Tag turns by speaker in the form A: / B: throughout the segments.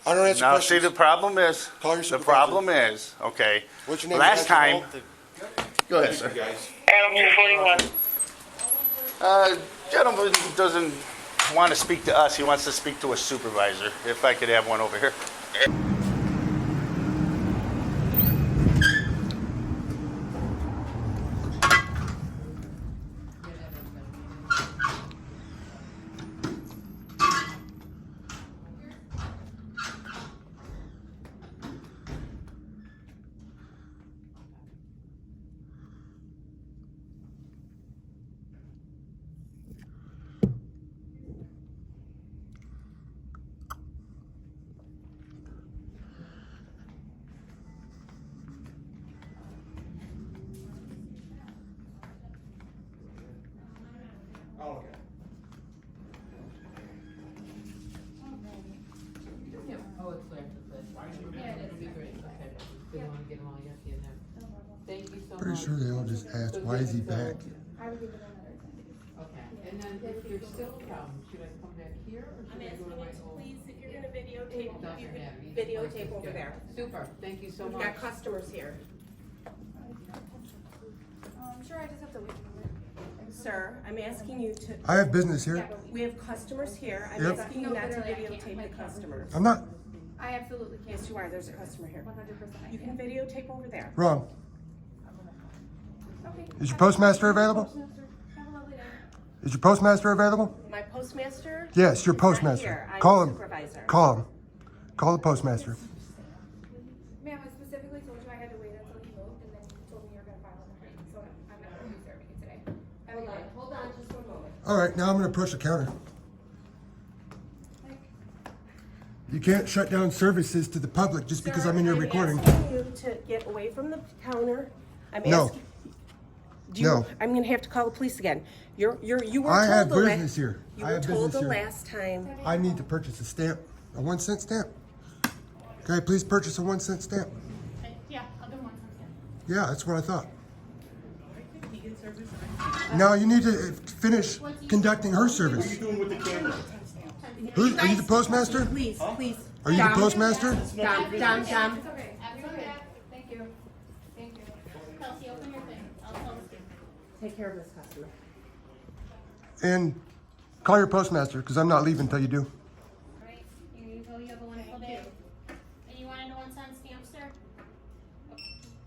A: I don't answer
B: Now,
A: questions.
B: see, the problem is,
A: Call your
B: the
A: supervisor.
B: problem is, okay,
A: What's your name?
B: last time, go ahead,
A: Thank
B: sir.
A: you, guys.
C: Adam 241.
B: Gentleman doesn't want to speak to us. He wants to speak to a supervisor. If I could have one over here.
A: Oh, okay.
D: Oh, it's there. Yeah, it'll be great. Okay. Didn't want to get them all yucky in there. Thank you so much.
E: Pretty sure they all just asked, why is he back?
F: I would give it another 10 days.
D: Okay, and then if there's still a problem, should I come back here or should I go to my old?
G: Please, if you're gonna videotape,
D: Doesn't
G: you
D: matter.
G: can
D: Either
G: videotape
D: place
G: over
D: is
G: there.
D: good. Super, thank you so
G: We've
D: much.
G: got customers here.
F: Sure, I just have to wait a minute.
G: Sir, I'm asking you to,
E: I have business here.
G: we have customers here. I'm
E: Yep.
G: asking you
F: No,
G: not to
F: literally, I can't.
G: videotape
F: My
G: the customers.
E: I'm not
F: I absolutely can't.
G: Yes, you are. There's a customer here.
F: 100% I
G: You
F: can.
G: can videotape over there.
E: wrong.
F: Okay.
E: Is your postmaster available?
F: Have a lovely day.
E: Is your postmaster available?
G: My postmaster?
E: Yes, your
G: is not
E: postmaster.
G: here. I'm
E: Call
G: the
E: him.
G: supervisor.
E: Call him. Call the postmaster.
F: Ma'am, I specifically told you I had to wait until he moved, and then you told me you were gonna file on the claim, so I'm not gonna be serving you today. Have a good day.
G: Hold on just one moment.
E: All right, now I'm going to approach the counter. You can't shut down services to the public just because
G: Sir,
E: I'm in your recording.
G: asking you to get away from the counter. I'm
E: No.
G: asking. Do you,
E: No.
G: I'm gonna have to call the police again. You were
E: I
G: told
E: have
G: the la-
E: business here.
G: You
E: I
G: were
E: have
G: told
E: business
G: the
E: here.
G: last time.
E: I need to purchase a stamp, a 1-cent stamp. Okay, please purchase a 1-cent stamp.
F: Yeah, I'll do 1 second.
E: Yeah, that's what I thought. Now you need to finish conducting her service.
A: Doing with the camera?
E: Who, are you the postmaster?
G: Please, please.
E: Are you the postmaster?
G: Dom.
F: It's okay. Absolutely. Thank you. Thank you. Kelsey, open your thing. I'll close it.
G: Take care of this customer.
E: And call your postmaster, because I'm not leaving until you do.
H: Alright, here you go, you have a wonderful day. And you want a 1-cent stamp, sir?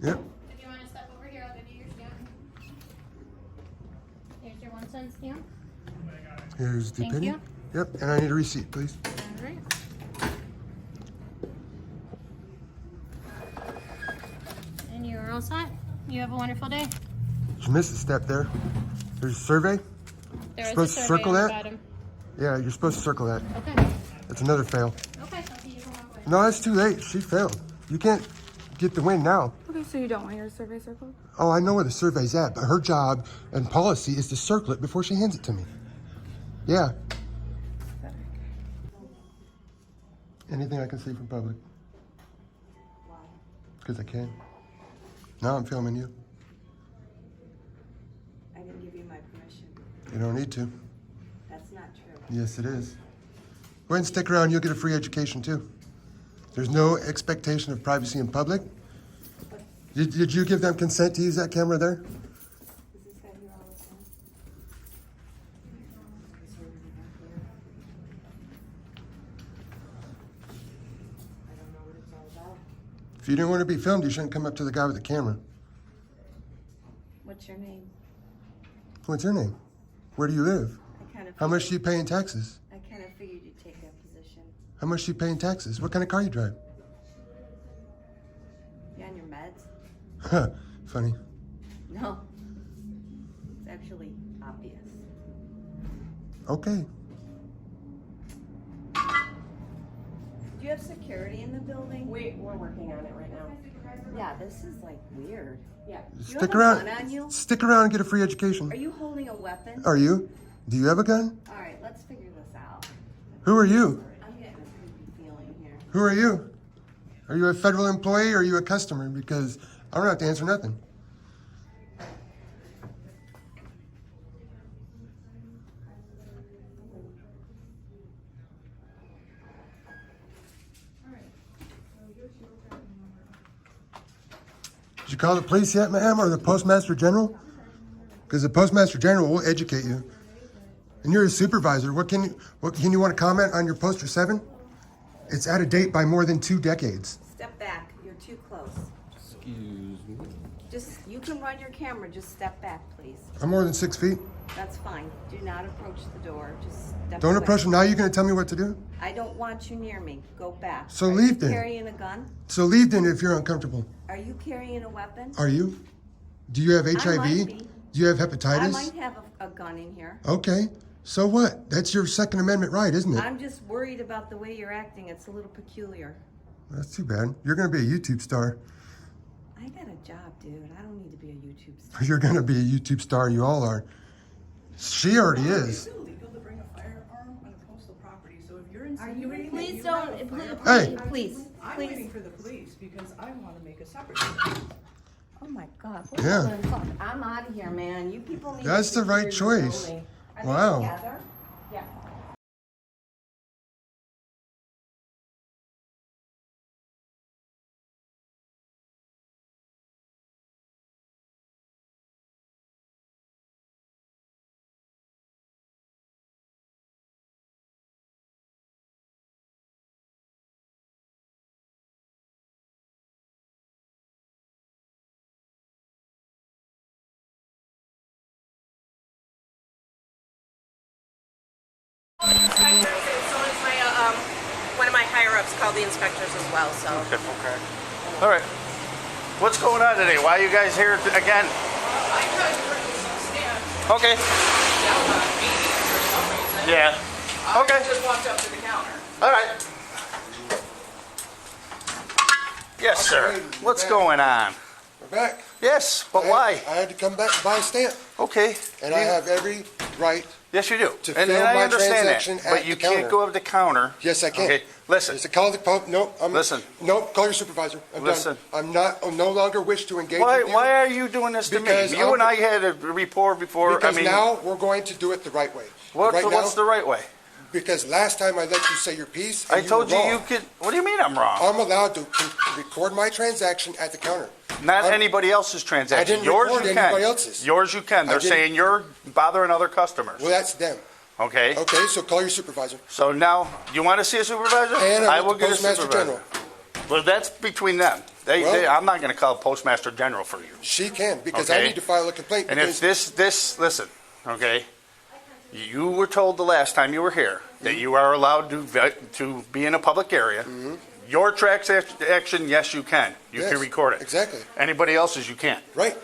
E: Yep.
H: If you wanna step over here, I'll give you your stamp. Here's your 1-cent stamp.
E: Here's the
H: Thank
E: penny.
H: you.
E: Yep, and I need a receipt, please.
H: Alright. And you're all set. You have a wonderful day.
E: You missed a step there. There's a survey.
H: There is a
E: Supposed to
H: survey
E: circle
H: on the
E: that?
H: bottom.
E: Yeah, you're supposed to circle that.
H: Okay.
E: That's another fail.
H: Okay, Kelsey, you can walk away.
E: No, it's too late. She failed. You can't get the win now.
F: Okay, so you don't want your survey circled?
E: Oh, I know where the survey's at, but her job and policy is to circle it before she hands it to me. Yeah. Anything I can see from public? Because I can. Now I'm filming you.
I: I didn't give you my permission.
E: You don't need to.
I: That's not true.
E: Yes, it is. Go ahead and stick around. You'll get a free education, too. There's no expectation of privacy in public. Did you give them consent to use that camera there?
I: Is this guy here all the time? Is there anything out here? I don't know what it's all about.
E: If you didn't want to be filmed, you shouldn't come up to the guy with the camera.
I: What's your name?
E: What's your name? Where do you live?
I: I kind of.
E: How much do you pay in taxes?
I: I kind of figured you'd take that position.
E: How much do you pay in taxes? What kind of car you drive?
I: You on your meds?
E: Funny.
I: No. It's actually obvious.
E: Okay.
I: Do you have security in the building?
G: We're working on it right now.
I: Yeah, this is like weird.
G: Yeah.
I: You
E: Stick
I: have a
E: around.
I: gun on you?
E: Stick around and get a free education.
I: Are you holding a weapon?
E: Are you? Do you have a gun?
I: All right, let's figure this out.
E: Who are you?
I: I'm getting a creepy feeling here.
E: Who are you? Are you a federal employee or are you a customer? Because I don't have to answer nothing.
F: All right.
E: call the police yet, ma'am, or the postmaster general? Because the postmaster general will educate you. And you're a supervisor. What can you want to comment on your poster 7? It's out of date by more than 2 decades.
I: Step back, you're too close.
E: Excuse me.
I: You can run your camera, just step back, please.
E: I'm more than 6 feet.
I: That's fine. Do not approach the door, just step
E: Don't
I: away.
E: approach him now. You're going to tell me what to do?
I: I don't want you near me. Go back.
E: So
I: Are
E: leave
I: you
E: then.
I: carrying a gun?
E: So leave then if you're uncomfortable.
I: Are you carrying a weapon?
E: Are you? Do you have HIV?
I: might be.
E: Do you have
I: I
E: hepatitis?
I: might have a gun in here.
E: Okay. So what? That's your Second Amendment right, isn't it?
I: I'm just worried about the way you're acting. It's a little peculiar.
E: That's too bad. You're going to be a YouTube star.
I: I got a job, dude. I don't need to be a YouTube star.
E: You're going to be a YouTube star. You all are. She already is.
J: It's illegal to bring a firearm on a coastal property, so if you're insinuating that
I: Please
J: you have
I: don't.
J: a firearm,
E: Hey.
I: Please.
J: I'm
I: Please.
J: waiting for the police because I want to make a separate complaint.
I: Oh my God.
E: Yeah.
I: I'm out of here, man. You people need
E: That's
I: to
E: the right
I: secure your
E: choice.
I: building. Are
E: Wow.
I: they together? Yeah.
G: Inspectors, and so is my, one of my higher-ups called the inspectors as well, so.
B: Okay. All right. What's going on today? Why are you guys here again?
J: I tried to bring this stand
B: Okay.
J: down on meetings for some reason.
B: Yeah.
J: I
B: Okay.
J: just walked up to the counter.
B: All right. Yes, sir. What's going on?
E: We're back.
B: Yes, but why?
E: I had to come back to buy a stamp.
B: Okay.
E: And I have every right.
B: Yes, you do.
E: to
B: And
E: fill
B: I
E: my
B: understand that.
E: transaction
B: But
E: at
B: you
E: the
B: can't
E: counter.
B: go up the counter.
E: Yes, I can.
B: Okay, listen.
E: It's a call the no.
B: Listen.
E: No, call your supervisor. I'm
B: Listen.
E: done. I'm no longer wish to engage
B: Why,
E: with you.
B: why are you doing this to me?
E: Because
B: You and I had a rapport before.
E: Because
B: I mean,
E: now we're going to do it the right way.
B: what's
E: right
B: the right way?
E: Because last time I let you say your piece,
B: I
E: and
B: told
E: were
B: you
E: wrong.
B: you could. What do you mean I'm wrong?
E: I'm allowed to record my transaction at the counter.
B: Not
E: I'm-
B: anybody else's transaction.
E: I didn't
B: Yours
E: record
B: you can.
E: anybody else's.
B: Yours you can.
E: I
B: They're
E: didn't-
B: saying you're bothering other customers.
E: Well, that's them.
B: Okay.
E: Okay, so call your supervisor.
B: So now, you want to see a supervisor?
E: And I
B: will
E: want the
B: get a
E: Postmaster
B: supervisor.
E: General.
B: Well, that's between them.
E: Well-
B: I'm not going to call Postmaster General for you.
E: She can, because I
B: Okay.
E: need to file a complaint.
B: And if listen, okay, you were told the last time you were here that you are allowed to be in a public area.
E: Mm-hmm.
B: Your action, yes, you can. You
E: Yes,
B: can record it.
E: exactly.
B: Anybody else's, you can't.
E: Right,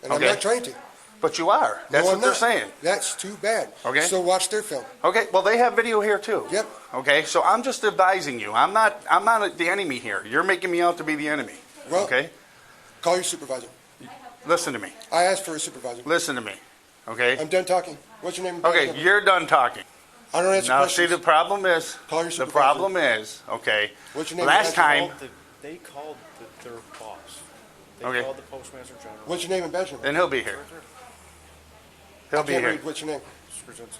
E: and
B: Okay.
E: I'm not trying to.
B: But you are. That's
E: No,
B: what
E: I'm
B: they're
E: not.
B: saying.
E: That's too bad.
B: Okay.
E: So watch their film.
B: Okay, well, they have video here too.
E: Yep.
B: Okay, so I'm just advising you. I'm not the enemy here. You're making me out to be the enemy.
E: Well-
B: Okay?
E: Call your supervisor.
B: Listen to me.
E: I asked for a supervisor.
B: Listen to me. Okay?
E: I'm done talking. What's your name? and
B: Okay,
E: badge number?
B: you're done talking.
E: I don't answer
B: Now,
E: questions.
B: see, the problem is,
E: Call your
B: the
E: supervisor.
B: problem is, okay,
E: What's your name?
B: last
E: and badge number?
B: time,
A: They called their boss. They
B: Okay.
A: called the postmaster general.
E: What's your name and badge number?
B: then he'll be here. He'll
E: I
B: be
E: can't
B: here.
E: read. What's your name?
A: Brzezinski.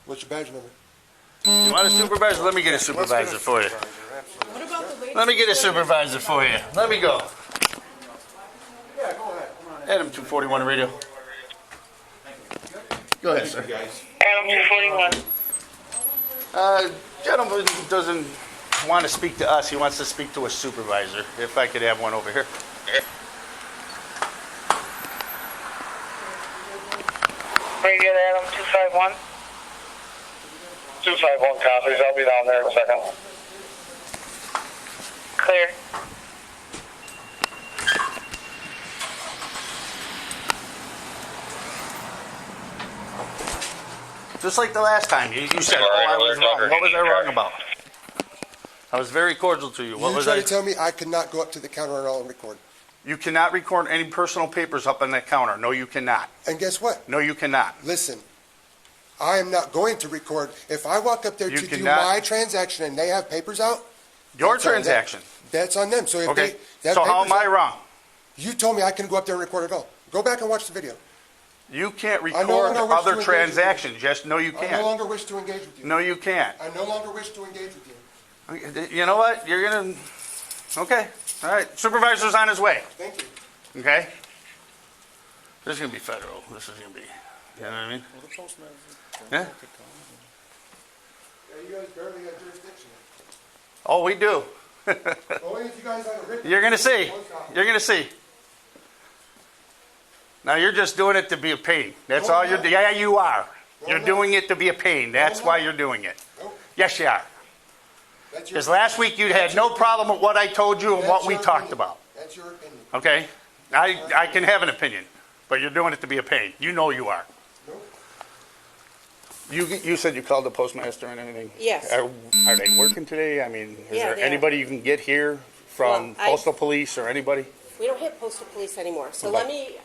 E: What's your badge number?
B: You want a supervisor? Let me get a supervisor for you.
J: What about the latest?
B: Let me get a supervisor for you. Let me go.
A: Yeah, go ahead. Come on.
B: Adam 241 radio. Go ahead, sir.
C: Adam 241.
B: Gentleman doesn't want to speak to us. He wants to speak to a supervisor. If I could have one over here.
C: Bring it, Adam 251. 251 copies. I'll be down there in a second. Clear.
B: Just like the last time, you said, "Oh, I was wrong." What was I wrong about? I was very cordial to you. What
E: You
B: was
E: try
B: I?
E: to tell me I could not go up to the counter and I'll record.
B: You cannot record any personal papers up on that counter. No, you cannot.
E: And guess what?
B: No, you cannot.
E: Listen, I am not going to record. If I walk up there
B: You
E: to do
B: cannot-
E: my transaction and they have papers out,
B: Your
E: that's on them.
B: transaction.
E: That's on them. So if
B: Okay.
E: they have
B: So how
E: papers
B: am I
E: out-
B: wrong?
E: You told me I couldn't go up there and record at all. Go back and watch the video.
B: You can't
E: no
B: record
E: longer wish to
B: other
E: engage with you.
B: transactions. Yes, no, you
E: I no
B: can't.
E: longer wish to engage with you.
B: No, you can't.
E: I no longer wish to engage with you.
B: You know what? You're gonna. Okay. All right. Supervisor's on his way.
E: Thank you.
B: Okay? This is gonna be federal. This is gonna be, you know what I mean?
A: Well, the postmaster
B: Yeah.
A: could come.
E: Yeah, you guys barely have jurisdiction.
B: Oh, we do.
E: Only if you guys have a written.
B: You're gonna see.
E: Post office.
B: You're gonna see. Now you're just doing it to be a pain. That's
E: No,
B: all
E: I'm
B: you're.
E: not.
B: Yeah, you are.
E: No,
B: You're
E: I'm
B: doing
E: not.
B: it to be a pain. That's
E: I'm
B: why
E: not.
B: you're doing it.
E: Nope.
B: Yes, you are.
E: That's your.
B: Because last week you had no problem with what I told you and
E: That's
B: what we
E: your
B: talked
E: opinion.
B: about.
E: That's your opinion.
B: Okay? I can have an opinion, but you're doing it to be a pain. You know you are.
E: Nope.
B: You said you called the postmaster and anything?
G: Yes.
B: Are they working today? I mean, is
G: Yeah,
B: there
G: they are.
B: anybody you can get here from
G: Well,
B: postal police or anybody?
G: We don't have postal police anymore, so
B: Okay.
G: let me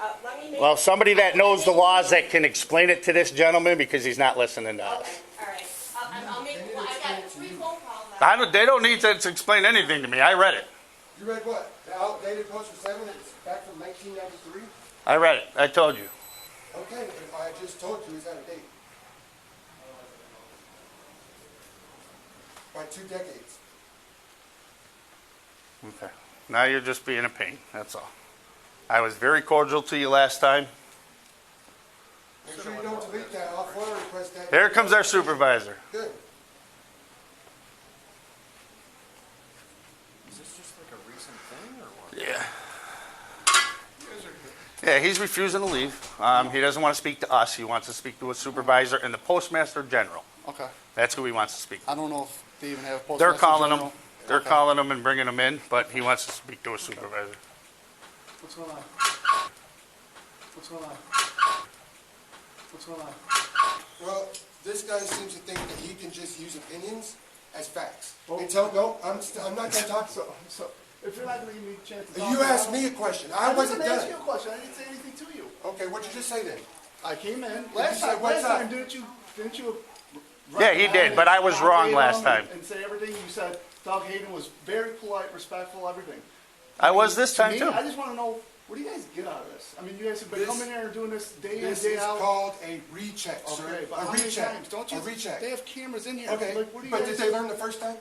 G: make.
B: Well, somebody that knows the laws that can explain it to this gentleman because he's not listening to us.
G: Okay, all right. I'll make, well, I got 3 phone calls now.
B: They don't need to explain anything to me. I read it.
E: You read what? The outdated Postal 7, it's back from 1993?
B: I read it. I told you.
E: Okay, if I just told you it's out of date. By 2 decades.
B: Okay. Now you're just being a pain. That's all. I was very cordial to you last time.
E: Make sure you don't delete that. I'll FOIA request that.
B: Here comes our supervisor.
E: Good.
A: Is this just like a recent thing or what?
B: Yeah.
A: You guys are good.
B: Yeah, he's refusing to leave. He doesn't want to speak to us. He wants to speak to a supervisor and the postmaster general.
A: Okay.
B: That's who he wants to speak to.
A: I don't know if they even have a postmaster
B: They're calling him.
A: general.
B: They're
A: Okay.
B: calling him and bringing him in, but he wants to speak to a supervisor.
A: What's going on? What's going on? What's going on?
E: Well, this guy seems to think that he can just use opinions as facts.
A: Oh.
E: No, I'm not going to talk.
A: So, if you're not going to give me a chance to talk.
E: You asked me a question. I wasn't
A: didn't ask
E: done.
A: you a question. I didn't say anything to you.
E: Okay, what'd you just say then?
A: I came in.
E: you say what's
A: Last time,
E: up?
A: didn't you?
B: Yeah, he did, but I was wrong last time.
A: And say everything you said. Doug Hayden was very polite, respectful, everything.
B: I was this
A: To
B: time
A: me,
B: too.
A: I just want to know, what do you guys get out of this? I mean, you guys have been
E: This-
A: coming here and doing this day in,
E: This
A: day
E: is
A: out.
E: called a recheck,
A: Okay,
E: sir.
A: but
E: A
A: how many
E: recheck.
A: times? Don't you?
E: A recheck.
A: They have cameras in here.
E: Okay,
A: Like, what do you
E: but
A: guys?
E: did they learn the first time?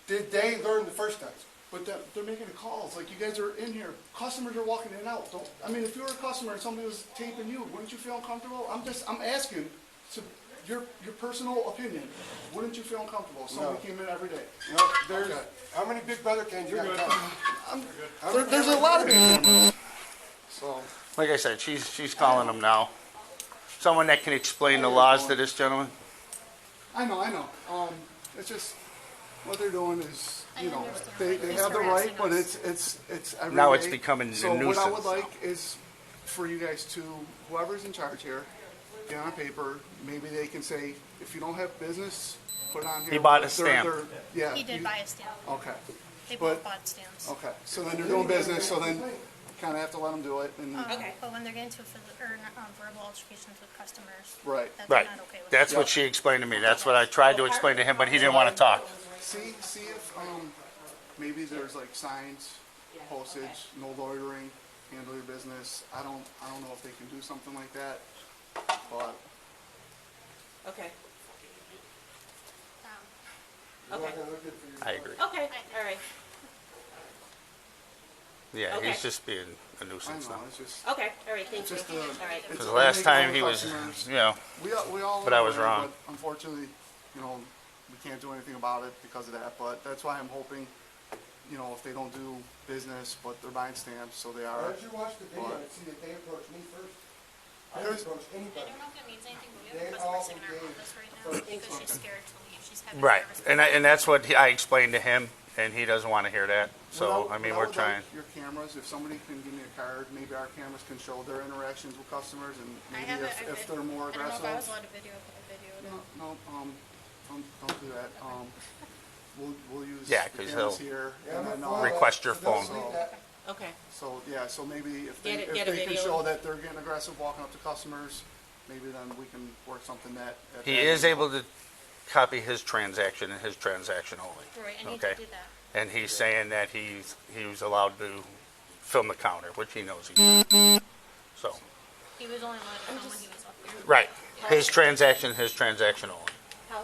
E: Did they learn the first time?
A: But they're making the calls. Like, you guys are in here. Customers are walking in and out. I mean, if you were a customer and somebody was taping you, wouldn't you feel uncomfortable? I'm asking to your personal opinion. Wouldn't you feel uncomfortable if somebody
E: No.
A: came in every day?
E: No, there's, how many Big Brother cans you got?
A: There's a lot of cameras. So,
B: Like I said, she's calling him now. Someone that can explain the laws to this gentleman.
A: I know. It's just, what they're doing is,
H: I
A: you know,
H: understand.
A: they
H: He's
A: have the right,
H: harassing
A: but
H: us.
A: it's every
B: Now it's
A: day.
B: becoming a
A: So what I would
B: nuisance.
A: like is for you guys to, whoever's in charge here, get on paper, maybe they can say, if you don't have business, put it on here.
B: He bought a
A: They're-
B: stamp.
A: Yeah.
H: He did buy a stamp.
A: Okay,
H: They
A: But-
H: both bought stamps.
A: okay, so then they're doing business, so then you kinda have to let them do it, and,
H: Okay. But when they're getting to verbal altercations with customers,
A: right.
H: that's
B: Right.
H: not okay with
B: That's what she explained to me. That's what I tried to explain to him, but he didn't want to talk.
A: See if, maybe there's like signs, postage, no loitering, handle your business. I don't know if they can do something like that, but
G: Okay,
H: Um,
G: okay,
B: I agree.
G: okay, all right,
B: Yeah,
G: Okay.
B: he's just being a
A: I
B: nuisance
A: know,
B: now.
A: it's just,
G: okay, all right, thank you.
A: just,
G: All right.
A: it's
B: Because the last time he
A: all
B: was,
A: customers.
B: you know,
A: We all.
B: But I was
A: know,
B: wrong.
A: but unfortunately, you know, we can't do anything about it because of that, but that's why I'm hoping, you know, if they don't do business, but they're buying stamps, so they
E: Why
A: are.
E: don't you watch the video and see that they approached me first? I didn't approach
H: I
E: anybody.
H: don't know if that means anything, but we
E: They
H: have a customer
E: all
H: sitting in our
E: gave
H: office right now because she's scared to leave. She's having
B: right.
H: nervous
B: And that's what I explained to him, and he doesn't want to hear that. So,
A: What
B: I mean,
A: what
B: we're
A: would
B: trying.
A: like Your cameras, if somebody can give me a card, maybe our cameras can show their interactions with customers and
H: I
A: maybe
H: have it.
A: if they're more
H: I don't know if I was
A: aggressive.
H: allowed to video, but I videoed it.
A: No, don't do that. We'll use
B: Yeah,
A: the
B: 'cause
A: cameras
B: he'll
A: here
E: Yeah,
A: and
E: I'm
A: then,
E: a FOIA.
B: Request your
E: So don't
B: phone.
E: delete that.
G: Okay,
A: so, yeah, so maybe if they,
G: Get
A: if
G: a
A: they can
G: video.
A: show that they're getting aggressive walking up to customers, maybe then we can work something that. at
B: He
A: that
B: is
A: end.
B: able to copy his transaction and his transaction only.
H: Right, I need
B: Okay.
H: to do that.
B: And he's saying that he was allowed to film the counter, which he knows he's not. So,
H: He was only allowed to film when he was up here.
B: right. His transaction only.
G: how,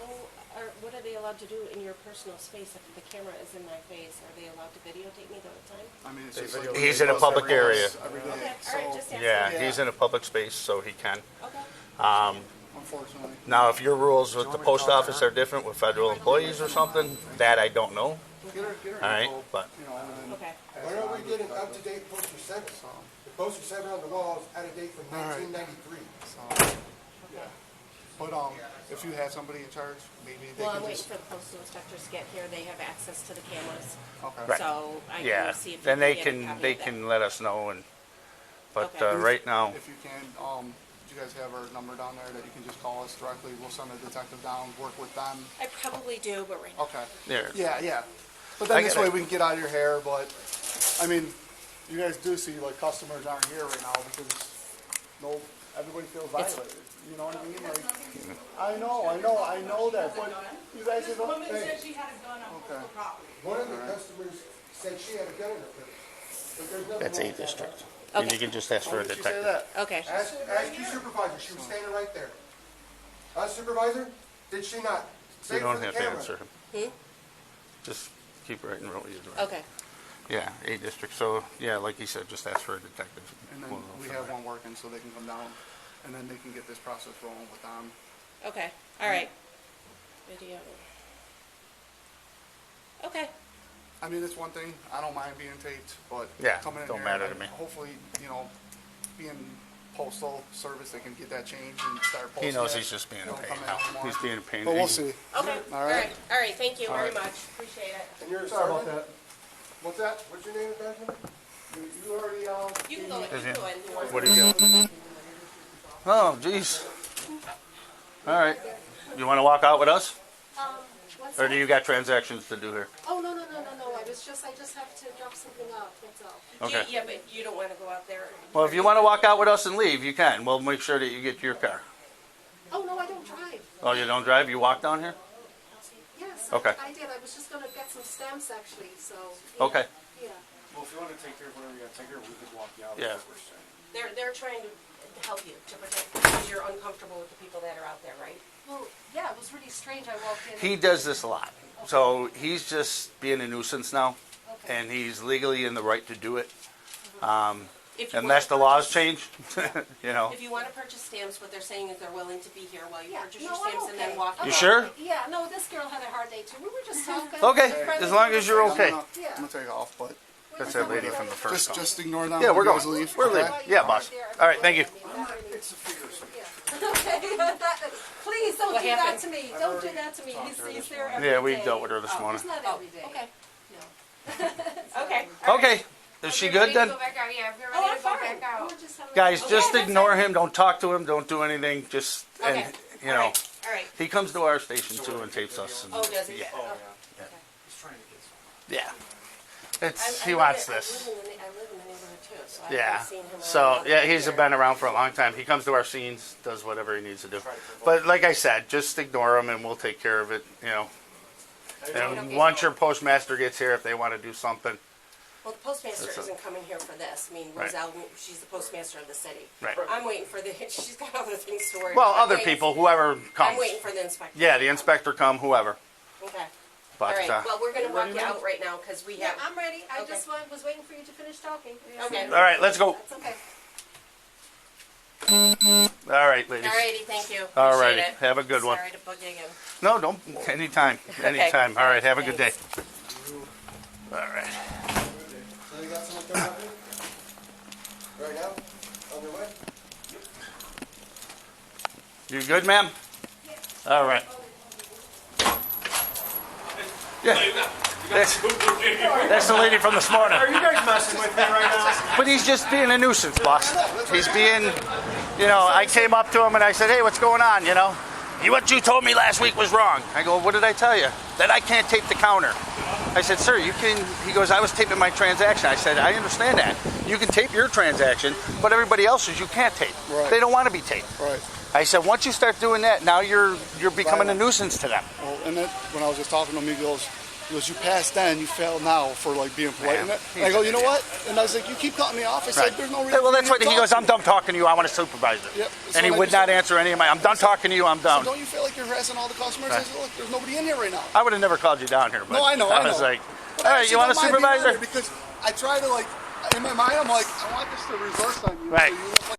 G: what are they allowed allowed to do in your personal space if the camera is in my face? Are they allowed to videotape me the whole time?
A: I mean, it's just like.
B: He's in a public area.
A: Every day,
G: Okay,
A: so,
G: all right, just asking.
B: Yeah, he's in a public space, so he can.
G: Okay.
A: unfortunately.
B: Now, if your rules with the post office are different with federal employees or something, that I don't know.
A: Get her
B: All right,
A: info,
B: but
A: you know, and then
G: Okay.
E: Why don't we get an up-to-date poster 7? The poster 7 on the wall is out of date from 1993.
A: yeah. But if you have somebody in charge, maybe they
G: Well, I'm
A: can
G: waiting
A: just.
G: for the postal inspectors to get here. They have access to the cameras.
A: Okay.
B: Right.
G: So I
B: yeah,
G: can see if
B: then
G: we
B: they
G: get a
B: can
G: copy
B: they
G: of that.
B: can let us know. And but
G: Okay.
B: right now,
A: If you can, do you guys have our number down there that you can just call us directly? We'll send a detective down, work with them.
G: I probably do, but right now.
A: Okay.
B: there.
A: Yeah, yeah. But
B: I
A: then this
B: get
A: way
B: it.
A: we can get out of your hair. But I mean, you guys do see like customers aren't here right now because everybody feels violated. You know what I mean? Like, I know that. But you guys have.
J: This woman
A: Hey,
J: said she had a gun on postal property.
E: One of the customers said she had a gun in her purse. But there's nothing
B: That's
E: wrong
B: A
E: with that.
B: district, and you can just ask for
A: why
B: a
A: did you say
B: detective.
A: that?
G: Okay.
E: Ask your supervisor. She was standing right there. Supervisor, did she not? Say
B: You
E: it
B: don't
E: for the
B: have to
E: camera.
B: answer him.
G: Hmm?
B: Just keep writing what you're doing.
G: Okay.
B: Yeah, A district. So yeah, like you said, just ask for a detective.
A: And then
B: We'll go
A: we
B: from
A: have
B: there.
A: one working, so they can come down, and then they can get this process rolling with them.
G: Okay. All right. Video. Okay.
A: I mean, it's one thing. I don't mind being taped, but
B: Yeah,
A: coming in
B: don't
A: here,
B: matter
A: and
B: to me.
A: Hopefully, being postal service, they can get that changed and start posting.
B: He knows
A: it.
B: he's just being a
A: Don't
B: pain
A: come in
B: now.
A: anymore.
B: He's being a pain.
A: But we'll see.
G: Okay.
A: All right.
G: All right. Thank you
A: All
G: very
A: right.
G: much. Appreciate it.
E: And you're a
A: Sorry about
E: sergeant?
A: that. What's that?
E: What's your name, Benjamin?
A: You already
G: You can go. You can go in.
B: What do you do? Oh, jeez. All right. You want to walk out with us,
H: What's
B: or
H: that?
B: do you got transactions to do here?
H: Oh, no. I just have to drop something off, that's all.
B: Okay.
G: Yeah, but you don't want to go out there.
B: Well, if you want to walk out with us and leave, you can. We'll make sure that you get to your car.
H: Oh, no, I don't drive.
B: Oh, you don't drive? You walk down here?
H: Yes,
B: Okay.
H: I did. I was just gonna get some stamps, actually, so.
B: Okay.
H: Yeah.
K: Well, if you want to take care of whatever you got to take care of, we could walk you out.
B: Yeah.
G: They're trying to help you to protect because you're uncomfortable with the people that are out there, right?
H: Well, yeah, it was really strange. I walked in.
B: He does this a lot. So he's just being a nuisance now,
H: Okay.
B: and he's legally in the right to do it.
G: If you
B: Unless the laws change, you know.
G: If you want to purchase stamps, what they're saying is they're willing to be here while you
H: Yeah,
G: purchase
H: no,
G: your
H: I'm
G: stamps and then
H: okay.
G: walk.
B: You
H: I'm
B: sure?
H: okay. Yeah, no, this girl had a hard day too. We were just talking.
B: Okay,
H: Friendly
B: as long as you're okay.
H: Yeah.
A: I'm gonna take off, but
B: That's that lady from the first call.
A: just ignore them.
B: Yeah, we're
A: You guys
B: going.
A: leave,
B: We're
A: okay?
B: leaving. Yeah, boss. All right, thank you.
A: It's a figure.
H: Okay, please don't
G: What
H: do
G: happened?
H: that to me. Don't do that to me. He's there every
B: Yeah, we
H: day.
B: dealt with her this
H: Oh,
B: morning.
H: It's not every day.
G: Okay.
H: No.
G: Okay.
B: Okay, is she good then?
F: Go back out, yeah, if you're
H: Oh,
F: ready
H: I'm
F: to go
H: fine.
F: back out.
H: We're just having
B: Guys,
H: a-
B: just
H: Okay, that's
B: ignore
H: fine.
B: him. Don't talk to him. Don't do anything. Just, and,
G: Okay.
B: you
G: All
B: know,
G: right. All right.
B: he comes to our station too and tapes us. And,
G: Oh, does he?
B: Yeah.
G: Oh.
K: He's trying to get some.
B: Yeah. It's, he wants this.
G: I live in the neighborhood too, so I
B: Yeah.
G: haven't seen him.
B: So,
G: around
B: yeah,
G: out
B: he's
G: here.
B: been around for a long time. He comes to our scenes, does whatever he needs to do. But like I said, just ignore him and we'll take care of it, you know. And once your postmaster gets here, if they want to do something,
G: Well, the postmaster
B: That's a-
G: isn't coming here for this. I mean,
B: Right.
G: Roselle, she's the postmaster of the city.
B: Right.
G: I'm waiting for the. She's got other things to worry
B: well,
G: about. I'm
B: other
G: waiting-
B: people, whoever
G: I'm
B: comes.
G: waiting for the inspector.
B: Yeah, the inspector come, whoever.
G: Okay. All
B: But,
G: right. Well, we're gonna walk you out right now because we
H: Yeah,
G: have.
H: I'm ready. I
G: Okay.
H: just was waiting for you to finish talking.
G: Okay.
B: all right, let's go.
H: That's okay.
B: All right, ladies.
G: Alrighty, thank you.
B: All
G: Appreciate
B: righty.
G: it.
B: Have a good one.
G: Sorry to bug you again.
B: No, don't. Anytime. Anytime. All right, have a good day.
G: Thanks.
B: All right.
E: So you got someone coming up here? Right now? On their way?
B: You good, ma'am? All right. Yeah. That's the lady from this morning.
K: Are you guys messing with me right now?
B: But he's just being a nuisance, boss. He's being, you know, I came up to him and I said, hey, what's going on, you know? What you told me last week was wrong. I go, what did I tell you? That I can't tape the counter. I said, sir, you can, he goes, I was taping my transaction. I said, I understand that. You can tape your transaction, but everybody else's you can't tape.
A: Right.
B: They don't want to be taped.
A: Right.
B: I said, once you start doing that, now you're becoming a nuisance to them.
A: Well, and then when I was just talking to him, he goes, He goes, you passed then, you failed now for like being polite.
B: Man,
A: And I go, you know what? And I was like, you keep cutting me off. I said, there's no reason.
B: Well, that's
A: for
B: what
A: you to
B: he goes.
A: talk
B: I'm
A: to me."
B: done talking to you. I want a supervisor.
A: Yep. So
B: And he
A: I
B: would
A: just
B: not
A: said-
B: answer any of my. I'm done talking to you. I'm
A: So
B: done.
A: don't you feel like you're harassing all the customers? I said, look, there's nobody in here right now.
B: I would have never called you down here. But
A: No, I know.
B: I was like,
A: But
B: all
A: I
B: right, you
A: actually
B: want a
A: don't mind being
B: supervisor?
A: on there Because I try to like, in my mind, I'm like, I want this to reverse on you.
B: Right.
A: So you look like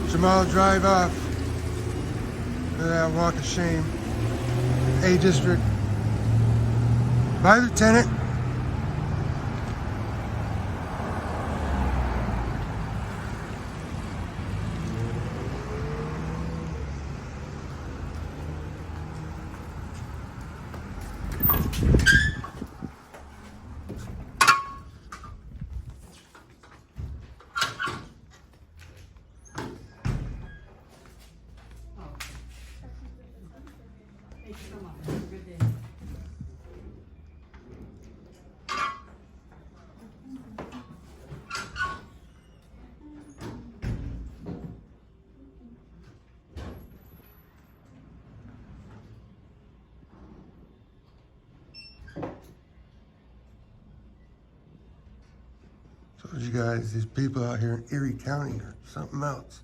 E: Jamal, drive off. Look at that walk of shame. A district. Bye, Lieutenant. Told you guys, these people out here in Erie County are something else.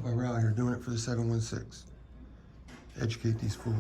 E: While we're out here doing it for the 716. Educate these fools.